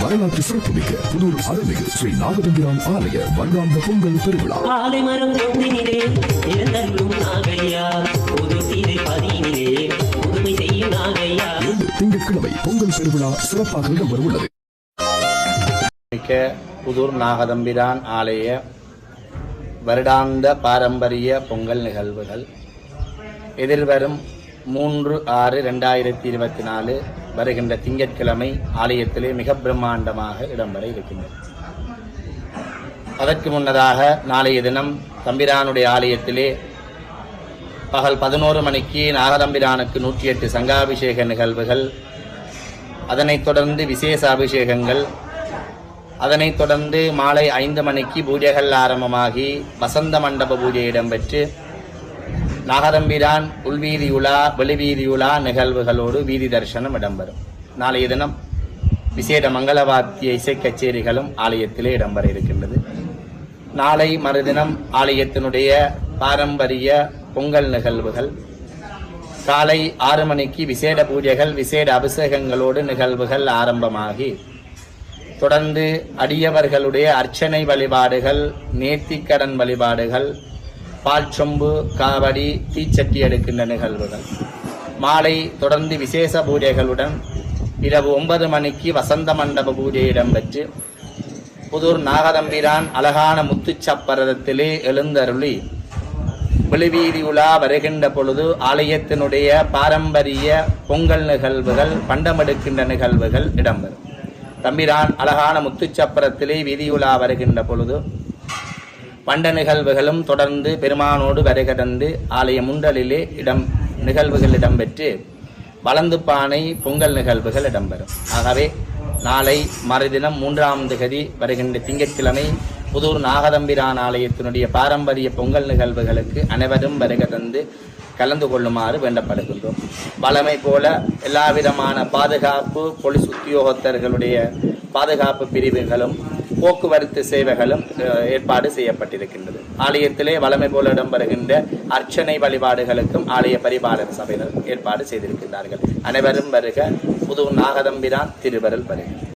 வரலாற்று சிறப்புமிக்க புதூர் அருள்மிகு ஸ்ரீ நாகதம்பிரான் ஆலய வருடாந்த பொங்கல் பெருவிழா. ஆலைமரம் கொம்பினிலே இறந்தருளும் நாகையா, புது தீரை பதினிலே புதுமை செய்யும் நாகையா. திங்கட்கிழமை பொங்கல் பெருவிழா சிறப்பாக இடம்பெற உள்ளது. புதூர் நாகதம்பிரான் ஆலய வருடாந்த பாரம்பரிய பொங்கல் நிகழ்வுகள் எதிர்வரும் 3/6/2024 வருகின்ற திங்கட்கிழமை ஆலயத்திலே மிக பிரம்மாண்டமாக இடம்பெற இருக்கின்றது. அதற்கு முன்னதாக நாளைய தினம் தம்பிரானுடைய ஆலயத்திலே பகல் 11 மணிக்கு நாகதம்பிரானுக்கு 108 சங்காபிஷேக நிகழ்வுகள், அதனைத் தொடர்ந்து விசேஷ அபிஷேகங்கள், அதனைத் தொடர்ந்து மாலை 5 மணிக்கு பூஜைகள் ஆரம்பமாகி வசந்த மண்டப பூஜை இடம்பெற்று நாகதம்பிரான் உள்வீதி உலா வெளிவீதி உலா நிகழ்வுகளோடு வீதி தரிசனம் இடம்பெறும். நாளைய தினம் விசேட மங்களவாத்திய இசை கச்சேரிகளும் ஆலயத்திலே இடம்பெற இருக்கின்றது. நாளை மறுதினம் ஆலயத்தினுடைய பாரம்பரிய பொங்கல் நிகழ்வுகள் காலை 6 மணிக்கு விசேட பூஜைகள் விசேட அபிஷேகங்களோடு நிகழ்வுகள் ஆரம்பமாகி தொடர்ந்து அடியவர்களுடைய அர்ச்சனை வழிபாடுகள், நேர்த்திக்கடன் வழிபாடுகள், பால் சொம்பு, காவடி, தீச்சட்டி எடுக்கின்ற நிகழ்வுகள், மாலை தொடர்ந்து விசேஷ பூஜைகளுடன் இரவு 9 மணிக்கு வசந்த மண்டப பூஜை இடம்பெற்று புதூர் நாகதம்பிரான் அழகான முத்துச்சப்பரதத்திலே எழுந்தருளி வெளிவீதி உலா வருகின்ற பொழுது ஆலயத்தினுடைய பாரம்பரிய பொங்கல் நிகழ்வுகள், பண்டமெடுக்கின்ற நிகழ்வுகள் இடம்பெறும். தம்பிரான் அழகான முத்துச்சப்பரத்திலே வீதியுலா வருகின்ற பொழுது பண்ட நிகழ்வுகளும் தொடர்ந்து பெருமானோடு வருகடந்து ஆலய முண்டலிலே நிகழ்வுகள் இடம்பெற்று வளந்து பானை பொங்கல் நிகழ்வுகள் இடம்பெறும். ஆகவே நாளை மறுதினம் 3ஆம் திகதி வருகின்ற திங்கட்கிழமை புதூர் நாகதம்பிரான் ஆலயத்தினுடைய பாரம்பரிய பொங்கல் நிகழ்வுகளுக்கு அனைவரும் வருகை தந்து கலந்து கொள்ளுமாறு வேண்டப்படுகின்றோம். வழமை போல எல்லா விதமான பாதுகாப்பு, போலீஸ் உத்தியோகத்தர்களுடைய பாதுகாப்பு பிரிவுகளும் போக்குவரத்து சேவைகளும் ஏற்பாடு செய்யப்பட்டிருக்கின்றது. ஆலயத்திலே வழமை போல இடம்பெறுகின்ற அர்ச்சனை வழிபாடுகளுக்கும் ஆலய பரிபாலன சபையினர் ஏற்பாடு செய்திருக்கின்றார்கள். அனைவரும் வருக. புதூர் நாகதம்பிரான் திருவருள் வருக.